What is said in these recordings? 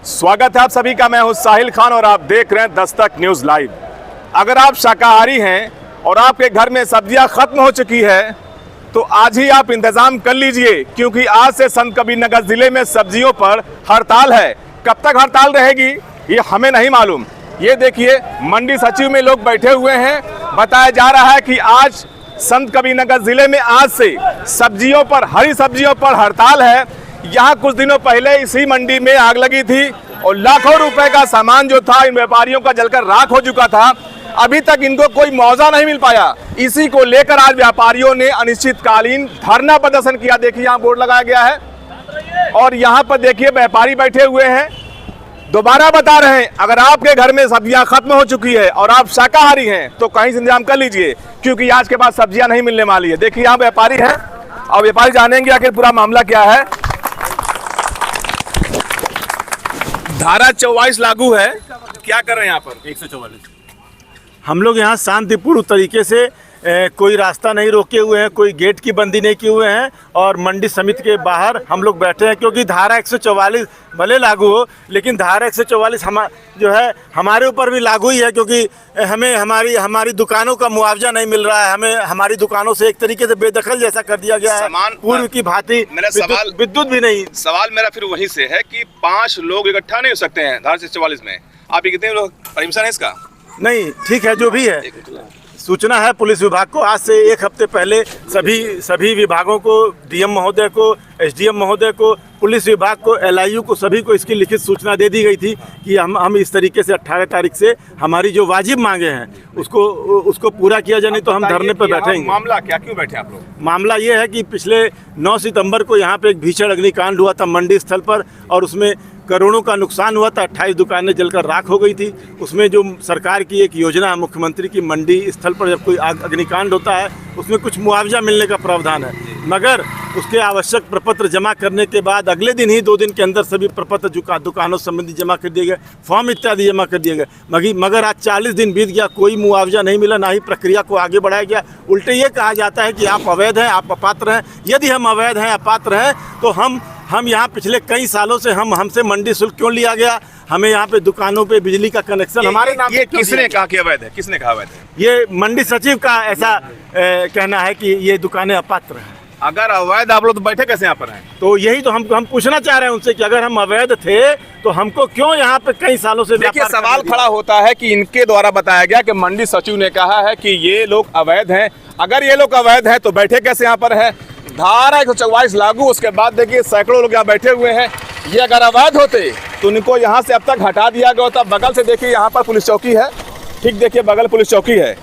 स्वागत है आप सभी का। मैं हूं साहिल खान और आप देख रहे हैं दस्तक न्यूज लाइव। अगर आप शाकाहारी हैं और आपके घर में सब्जियां खत्म हो चुकी है तो आज ही आप इंतजाम कर लीजिए, क्योंकि आज से संत कबीरनगर जिले में सब्जियों पर हड़ताल है। कब तक हड़ताल रहेगी ये हमें नहीं मालूम। ये देखिए, मंडी सचिव में लोग बैठे हुए हैं। बताया जा रहा है कि आज संत कबीरनगर जिले में आज से सब्जियों पर, हरी सब्जियों पर हड़ताल है। यहाँ कुछ दिनों पहले इसी मंडी में आग लगी थी और लाखों रुपए का सामान जो था इन व्यापारियों का जलकर राख हो चुका था। अभी तक इनको कोई मुआवजा नहीं मिल पाया। इसी को लेकर आज व्यापारियों ने अनिश्चितकालीन धरना प्रदर्शन किया। देखिए, यहाँ बोर्ड लगाया गया है और यहाँ पर देखिए व्यापारी बैठे हुए हैं। दोबारा बता रहे हैं, अगर आपके घर में सब्जियां खत्म हो चुकी है और आप शाकाहारी हैं तो कहीं से इंतजाम कर लीजिए, क्योंकि आज के बाद सब्जियां नहीं मिलने वाली है। देखिए, यहाँ व्यापारी है और व्यापारी जानेंगे आखिर पूरा मामला क्या है। धारा 44 लागू है, क्या कर रहे हैं यहाँ पर? 144 हम लोग यहाँ शांतिपूर्ण तरीके से कोई रास्ता नहीं रोके हुए हैं, कोई गेट की बंदी नहीं किए हुए हैं और मंडी समिति के बाहर हम लोग बैठे हैं। क्योंकि धारा 144 भले लागू हो, लेकिन धारा 144 जो है हमारे ऊपर भी लागू ही है, क्योंकि हमें हमारी दुकानों का मुआवजा नहीं मिल रहा है। हमें हमारी दुकानों से एक तरीके से बेदखल जैसा कर दिया गया है, पूर्व की भांति विद्युत भी नहीं। सवाल मेरा फिर वहीं से है कि 5 लोग इकट्ठा नहीं हो सकते हैं धारा 144 में। आप कितने लोग परमिशन है इसका? नहीं, ठीक है, जो भी है। सूचना है पुलिस विभाग को। आज से एक हफ्ते पहले सभी विभागों को, डीएम महोदय को, एसडीएम महोदय को, पुलिस विभाग को, एलआईयू को, सभी को इसकी लिखित सूचना दे दी गई थी कि हम इस तरीके से 18 तारीख से हमारी जो वाजिब मांगे हैं उसको पूरा किया जाए, नहीं तो हम धरने पर बैठेंगे। मामला क्या, क्यों बैठे आप लोग? मामला ये है कि पिछले 9 सितंबर को यहाँ पे एक भीषण अग्निकांड हुआ था मंडी स्थल पर और उसमें करोड़ों का नुकसान हुआ था। 28 दुकानें जलकर राख हो गई थी। उसमें जो सरकार की एक योजना है मुख्यमंत्री की, मंडी स्थल पर जब कोई अग्निकांड होता है उसमें कुछ मुआवजा मिलने का प्रावधान है, मगर उसके आवश्यक प्रपत्र जमा करने के बाद अगले दिन ही 2 दिन के अंदर सभी प्रपत्र दुकानों संबंधी जमा कर दिए गए, फॉर्म इत्यादि जमा कर दिए गए। मगर आज 40 दिन बीत गया, कोई मुआवजा नहीं मिला, ना ही प्रक्रिया को आगे बढ़ाया गया। उल्टे ये कहा जाता है कि आप अवैध हैं, आप अपात्र हैं। यदि हम अवैध हैं, अपात्र हैं, तो हम यहाँ पिछले कई सालों से हमसे मंडी शुल्क क्यों लिया गया? हमें यहाँ पे दुकानों पे बिजली का कनेक्शन हमारे नाम। ये किसने कहा कि अवैध है? किसने कहा अवैध है? ये मंडी सचिव का ऐसा कहना है कि ये दुकानें अपात्र हैं। अगर अवैध आप लोग तो बैठे कैसे यहाँ पर हैं? तो यही तो हम पूछना चाह रहे हैं उनसे कि अगर हम अवैध थे तो हमको क्यों यहाँ पे कई सालों से? देखिए, सवाल खड़ा होता है कि इनके द्वारा बताया गया कि मंडी सचिव ने कहा है कि ये लोग अवैध हैं। अगर ये लोग अवैध हैं तो बैठे कैसे यहाँ पर है? धारा 144 लागू, उसके बाद देखिए सैकड़ों लोग यहाँ बैठे हुए हैं। ये अगर अवैध होते तो इनको यहाँ से अब तक हटा दिया गया होता। बगल से देखिए, यहाँ पर पुलिस चौकी है, ठीक देखिए बगल पुलिस चौकी है,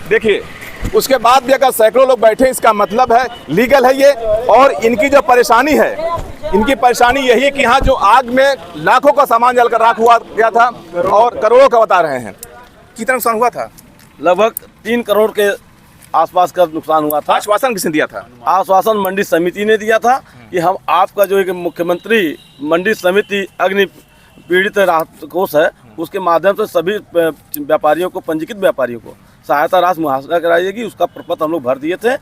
देखिए। उसके बाद भी अगर सैकड़ों लोग बैठे, इसका मतलब है लीगल है ये। और इनकी जो परेशानी है, इनकी परेशानी यही है कि यहाँ जो आग में लाखों का सामान जलकर राख हुआ गया था और करोड़ों का बता रहे हैं। कितना नुकसान हुआ था? लगभग 3 करोड़ के आसपास का नुकसान हुआ था। आश्वासन किसने दिया था? आश्वासन मंडी समिति ने दिया था कि हम आपका जो एक मुख्यमंत्री मंडी समिति अग्नि पीड़ित राहत कोष है, उसके माध्यम से सभी व्यापारियों को, पंजीकृत व्यापारियों को सहायता राशि मुहैया कराएगी। उसका प्रपत्र हम लोग भर दिए थे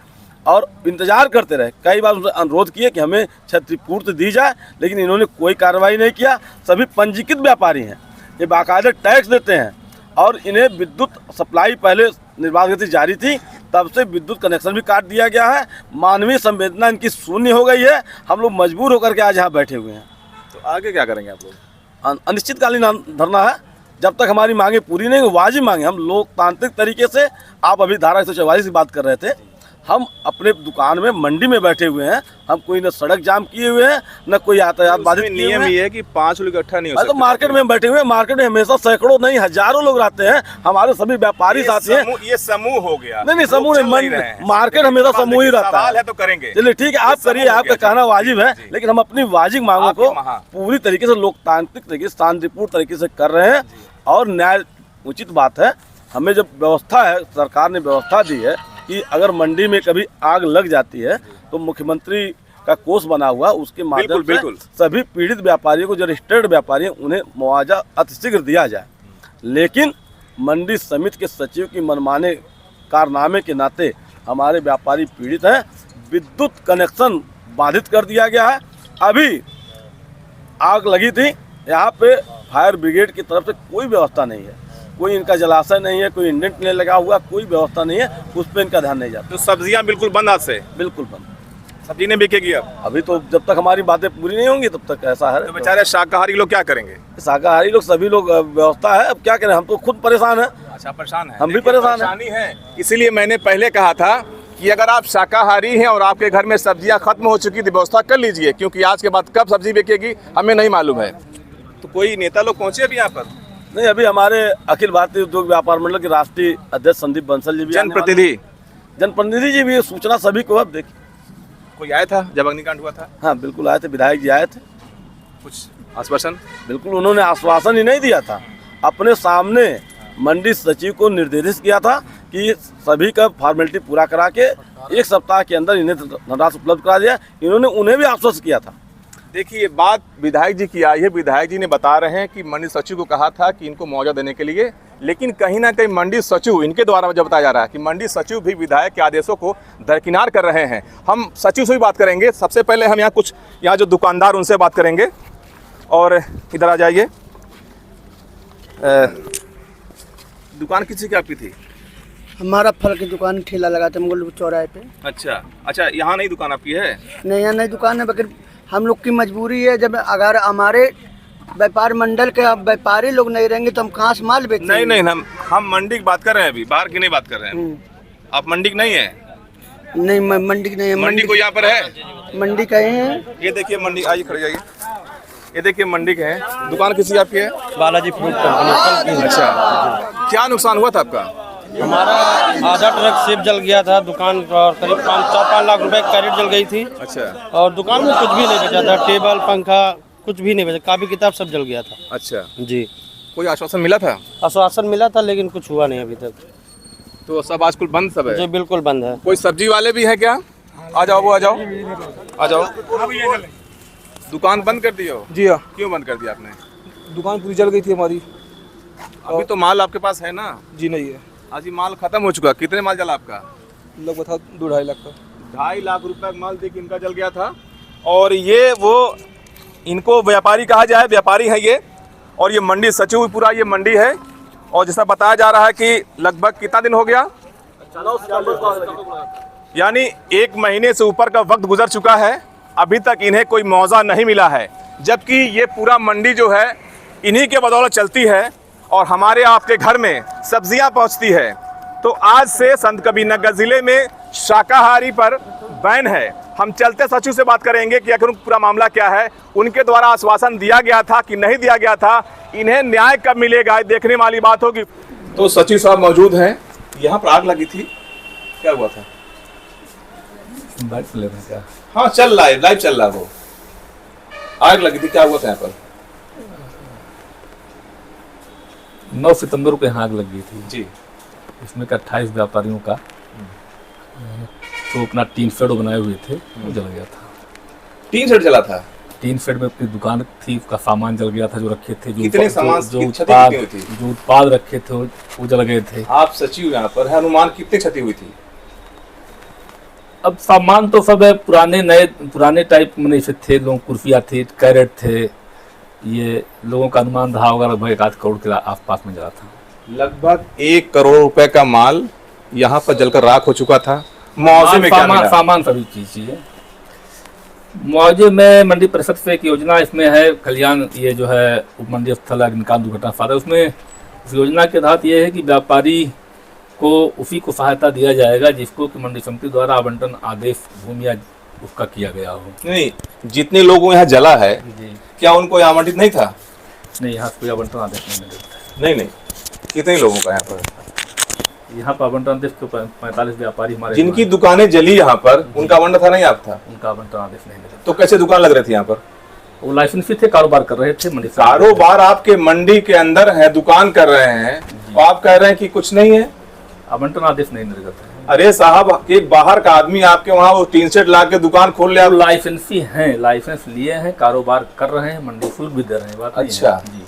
और इंतजार करते रहे। कई बार उनसे अनुरोध किए कि हमें क्षतिपूर्ति दी जाए, लेकिन इन्होंने कोई कार्रवाई नहीं किया। सभी पंजीकृत व्यापारी हैं, ये बाकायदे टैक्स देते हैं और इन्हें विद्युत सप्लाई पहले निर्बाध गति जारी थी, तब से विद्युत कनेक्शन भी काट दिया गया है। मानवीय संवेदना इनकी शून्य हो गई है। हम लोग मजबूर होकर के आज यहाँ बैठे हुए हैं। तो आगे क्या करेंगे आप लोग? अनिश्चितकालीन धरना है, जब तक हमारी मांगे पूरी नहीं, वाजिब मांगे। हम लोकतांत्रिक तरीके से, आप अभी धारा 144 की बात कर रहे थे, हम अपने दुकान में मंडी में बैठे हुए हैं। हम कोई न सड़क जाम किए हुए हैं, न कोई यातायात बाधित। नियम ये है कि 5 लोग इकट्ठा नहीं हो सकते। तो मार्केट में बैठे हुए हैं, मार्केट में हमेशा सैकड़ों नहीं हजारों लोग रहते हैं। हमारे सभी व्यापारी साथी हैं। ये समूह हो गया। नहीं, समूह नहीं, मार्केट हमेशा समूह ही रहता है। तो करेंगे, चलिए ठीक है, आप करिए, आपका कहना वाजिब है, लेकिन हम अपनी वाजिब मांगों को पूरी तरीके से लोकतांत्रिक तरीके से, शांतिपूर्ण तरीके से कर रहे हैं और न्याय उचित बात है। हमें जब व्यवस्था है, सरकार ने व्यवस्था दी है कि अगर मंडी में कभी आग लग जाती है तो मुख्यमंत्री का कोष बना हुआ, उसके माध्यम से सभी पीड़ित व्यापारियों को, जो रजिस्टर्ड व्यापारी हैं, उन्हें मुआवजा अतिशीघ्र दिया जाए। लेकिन मंडी समिति के सचिव की मनमाने कारनामे के नाते हमारे व्यापारी पीड़ित हैं। विद्युत कनेक्शन बाधित कर दिया गया है। अभी आग लगी थी, यहाँ पे फायर ब्रिगेड की तरफ से कोई व्यवस्था नहीं है, कोई इनका जलाशय नहीं है, कोई इंडेंट नहीं लगा हुआ, कोई व्यवस्था नहीं है, उस पर इनका ध्यान नहीं जाता। तो सब्जियां बिल्कुल बंद आज से, बिल्कुल बंद। सब्जी नहीं बिकेगी अब? अभी तो जब तक हमारी बातें पूरी नहीं होंगी तब तक ऐसा है। तो बेचारे शाकाहारी लोग क्या करेंगे? शाकाहारी लोग सभी लोग व्यवस्था है, अब क्या करें, हम तो खुद परेशान हैं। अच्छा, परेशान है, हम भी परेशान हैं। परेशानी है। इसीलिए मैंने पहले कहा था कि अगर आप शाकाहारी हैं और आपके घर में सब्जियां खत्म हो चुकी तो व्यवस्था कर लीजिए, क्योंकि आज के बाद कब सब्जी बिकेगी हमें नहीं मालूम है। तो कोई नेता लोग पहुंचे अभी यहाँ पर? नहीं, अभी हमारे अखिल भारतीय उद्योग व्यापार मंडल के राष्ट्रीय अध्यक्ष संदीप बंसल जी भी, जनप्रतिनिधि जी भी, सूचना सभी को। अब देखिए, कोई आया था जब अग्निकांड हुआ था? हाँ बिल्कुल आए थे, विधायक जी आए थे। कुछ आश्वासन? बिल्कुल, उन्होंने आश्वासन ही नहीं दिया था, अपने सामने मंडी सचिव को निर्देशित किया था कि सभी का फॉर्मेलिटी पूरा करा के 1 सप्ताह के अंदर इन्हें धनराशि उपलब्ध करा दिया। इन्होंने उन्हें भी आश्वस्त किया था। देखिए, ये बात विधायक जी की आई है। विधायक जी ने बता रहे हैं कि मंडी सचिव को कहा था कि इनको मुआवजा देने के लिए, लेकिन कहीं ना कहीं मंडी सचिव, इनके द्वारा जब बताया जा रहा है कि मंडी सचिव भी विधायक के आदेशों को दरकिनार कर रहे हैं। हम सचिव से भी बात करेंगे। सबसे पहले हम यहाँ जो दुकानदार उनसे बात करेंगे। और इधर आ जाइए। दुकान किसी की आपकी थी? हमारा फल की दुकान, ठेला लगा था मंगल चौराहे पे। अच्छा, यहाँ नहीं दुकान आपकी है? नहीं, यहाँ नहीं दुकान है, बल्कि हम लोग की मजबूरी है। जब अगर हमारे व्यापार मंडल के व्यापारी लोग नहीं रहेंगे तो हम कहाँ से माल बेचेंगे? नहीं, हम मंडी की बात कर रहे हैं, अभी बाहर की नहीं बात कर रहे हैं। आप मंडी की नहीं है? नहीं, मंडी की नहीं है। मंडी को यहाँ पर है? मंडी कहीं है। ये देखिए मंडी, आइए खड़े जाइए। ये देखिए मंडी के है। दुकान किसी आपकी है? Balaji fruit company. अच्छा, क्या नुकसान हुआ था आपका? हमारा आधा ट्रक सेब जल गया था दुकान पर, करीब 4-5 लाख रुपए की कैरेट जल गई थी। अच्छा। और दुकान में कुछ भी नहीं बचा था, टेबल पंखा कुछ भी नहीं बचा, कापी किताब सब जल गया था। अच्छा जी। कोई आश्वासन मिला था? आश्वासन मिला था लेकिन कुछ हुआ नहीं अभी तक। तो सब आजकल बंद सब है? जी बिल्कुल बंद है। कोई सब्जी वाले भी है क्या? आ जाओ, वो आ जाओ, आ जाओ। दुकान बंद कर दी हो? जी हाँ, क्यों बंद कर दिया आपने? दुकान पूरी जल गई थी हमारी। अभी तो माल आपके पास है ना? जी नहीं है, आज ही माल खत्म हो चुका। कितने माल जला आपका? लगभग था 2-2.5 लाख का। 2.5 लाख रुपए का माल देखिए इनका जल गया था। और ये वो, इनको व्यापारी कहा जाए, व्यापारी है ये। और ये मंडी सचिव पूरा ये मंडी है। और जैसा बताया जा रहा है कि लगभग कितना दिन हो गया, यानी 1 महीने से ऊपर का वक्त गुजर चुका है, अभी तक इन्हें कोई मुआवजा नहीं मिला है। जबकि ये पूरा मंडी जो है इन्हीं के बदौलत चलती है और हमारे आपके घर में सब्जियां पहुंचती है। तो आज से संत कबीरनगर जिले में शाकाहारी पर बैन है। हम चलते सचिव से बात करेंगे कि आखिर पूरा मामला क्या है। उनके द्वारा आश्वासन दिया गया था कि नहीं दिया गया था, इन्हें न्याय कब मिलेगा, देखने वाली बात होगी। तो सचिव साहब मौजूद हैं। यहाँ पर आग लगी थी, क्या हुआ था? क्या? हाँ, चल रहा है, लाइव चल रहा है। वो आग लगी थी, क्या हुआ था यहाँ पर? 9 सितंबर को यहाँ आग लगी थी जी। इसमें 28 व्यापारियों का तो अपना टीन शेड बनाए हुए थे, वो जल गया था। टीन शेड जला था? टीन शेड में अपनी दुकान थी, उसका सामान जल गया था जो रखे थे, जो उत्पाद रखे थे वो जल गए थे। आप सचिव यहाँ पर है, अनुमान कितनी क्षति हुई थी? अब सामान तो सब है, पुराने टाइप में से थे, लोग कुर्सियाँ थी, कैरेट थे, ये लोगों का अनुमान रहा होगा लगभग 1 करोड़ के आसपास में जला था। लगभग 1 करोड़ रुपए का माल यहाँ पर जलकर राख हो चुका था। मुआवजे में क्या मिला? सामान सभी चीजें। मुआवजे में मंडी परिषद से एक योजना इसमें है, कल्याण, ये जो है उप मंडी स्थल अग्निकांड दुर्घटना फायदा, उसमें उस योजना के तहत ये है कि व्यापारी को उसी को सहायता दिया जाएगा जिसको कि मंडी समिति द्वारा आवंटन आदेश भूमि या उसका किया गया हो। नहीं, जितने लोगों यहाँ जला है जी, क्या उनको आवंटित नहीं था? नहीं, यहाँ कोई आवंटन आदेश नहीं मिलता। नहीं, कितने लोगों का यहाँ पर? यहाँ पर आवंटन आदेश तो 45 व्यापारी हमारे, जिनकी दुकानें जली यहाँ पर, उनका आवंटन था नहीं आप था? उनका आवंटन आदेश नहीं मिला। तो कैसे दुकान लग रही थी यहाँ पर? वो लाइसेंसी थे, कारोबार कर रहे थे मंडी। कारोबार आपके मंडी के अंदर है, दुकान कर रहे हैं, तो आप कह रहे हैं कि कुछ नहीं है? आवंटन आदेश नहीं निर्गत है। अरे साहब, एक बाहर का आदमी आपके वहाँ वो टीन शेड ला के दुकान खोल ले, आप लाइसेंसी हैं, लाइसेंस लिए हैं, कारोबार कर रहे हैं, मंडी शुल्क भी दे रहे हैं। बात अच्छा जी,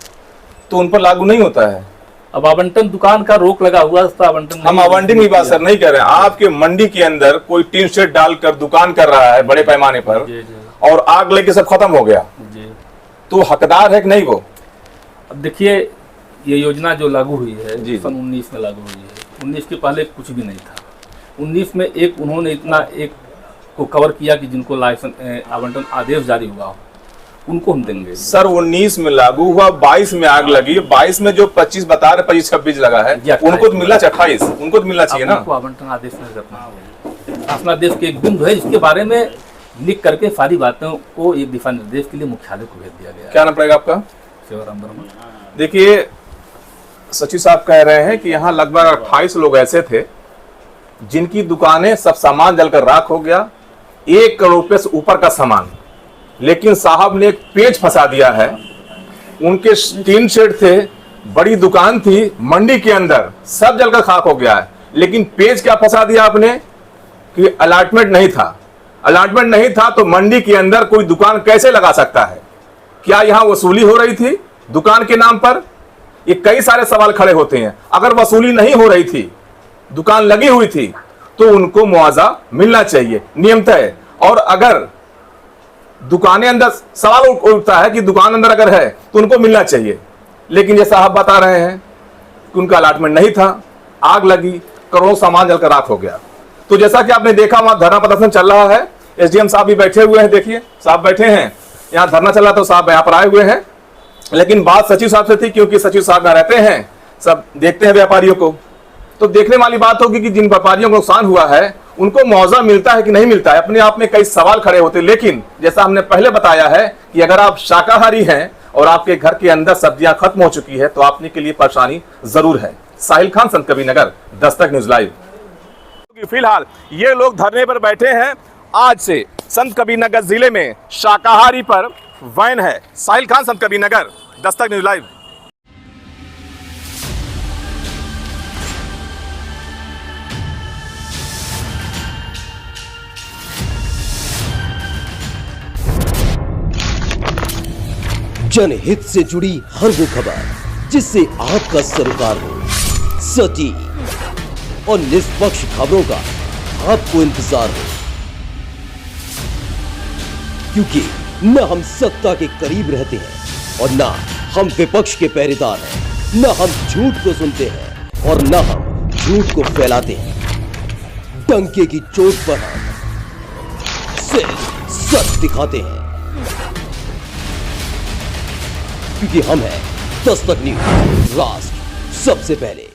तो उन पर लागू नहीं होता है? अब आवंटन दुकान का रोक लगा हुआ, आवंटन हम आवंटन की बात सर नहीं कर रहे हैं। आपके मंडी के अंदर कोई टीन शेड डालकर दुकान कर रहा है बड़े पैमाने पर, जी जी और आग लेके सब खत्म हो गया, जी, तो हकदार है कि नहीं वो? अब देखिए, ये योजना जो लागू हुई है जी। सन 19 में लागू हुई है। 19 के पहले कुछ भी नहीं था। 19 में एक उन्होंने इतना एक को कवर किया कि जिनको लाइसेंस आवंटन आदेश जारी हुआ हो उनको हम देंगे। सर 19 में लागू हुआ, 22 में आग लगी, 22 में जो 25 बता रहे 25-26 लगा है, उनको तो मिलना चाहिए, 28 उनको तो मिलना चाहिए ना। उनको आवंटन आदेश नहीं करना। शासनादेश के एक बिंदु है जिसके बारे में लिख करके सारी बातों को एक दिशा निर्देश के लिए मुख्यालय को भेज दिया गया। क्या नाम पड़ेगा आपका? सेवाराम वर्मा। देखिए सचिव साहब कह रहे हैं कि यहाँ लगभग 28 लोग ऐसे थे जिनकी दुकानें सब सामान जलकर राख हो गया, 1 करोड़ रुपए से ऊपर का सामान। लेकिन साहब ने एक पेच फंसा दिया है। उनके 3 शेड थे, बड़ी दुकान थी मंडी के अंदर, सब जलकर खाक हो गया है। लेकिन पेच क्या फंसा दिया आपने कि अलॉटमेंट नहीं था। अलॉटमेंट नहीं था तो मंडी के अंदर कोई दुकान कैसे लगा सकता है? क्या यहां वसूली हो रही थी दुकान के नाम पर? ये कई सारे सवाल खड़े होते हैं। अगर वसूली नहीं हो रही थी, दुकान लगी हुई थी, तो उनको मुआवजा मिलना चाहिए, नियमतः है। और अगर दुकानें अंदर, सवाल उठता है कि दुकान अंदर अगर है तो उनको मिलना चाहिए। लेकिन जैसा आप बता रहे हैं कि उनका अलॉटमेंट नहीं था, आग लगी, करोड़ों सामान जलकर राख हो गया। तो जैसा कि आपने देखा वहां धरना प्रदर्शन चल रहा है, एसडीएम साहब भी बैठे हुए हैं, देखिए साहब बैठे हैं, यहाँ धरना चल रहा तो साहब यहाँ पर आए हुए हैं। लेकिन बात सचिव साहब से थी, क्योंकि सचिव साहब यहाँ रहते हैं, सब देखते हैं व्यापारियों को, तो देखने वाली बात होगी कि जिन व्यापारियों को नुकसान हुआ है उनको मुआवजा मिलता है कि नहीं मिलता है। अपने आप में कई सवाल खड़े होते हैं। लेकिन जैसा हमने पहले बताया है कि अगर आप शाकाहारी हैं और आपके घर के अंदर सब्जियां खत्म हो चुकी है तो आपने के लिए परेशानी जरूर है। Sahil Khan, Sant Kabirnagar, Dastak news live. फिलहाल ये लोग धरने पर बैठे हैं। आज से संत कबीरनगर जिले में शाकाहारी पर वैन है। Sahil Khan, Sant Kabirnagar, Dastak news live. जनहित से जुड़ी हर वो खबर जिससे आपका सरोकार हो, सटीक और निष्पक्ष खबरों का आपको इंतजार हो, क्योंकि न हम सत्ता के करीब रहते हैं और न हम विपक्ष के पहरेदार हैं, न हम झूठ को सुनते हैं और न हम झूठ को फैलाते हैं। डंके की चोट पर हम सिर्फ सच दिखाते हैं, क्योंकि हम हैं दस्तक न्यूज, राष्ट्र सबसे पहले।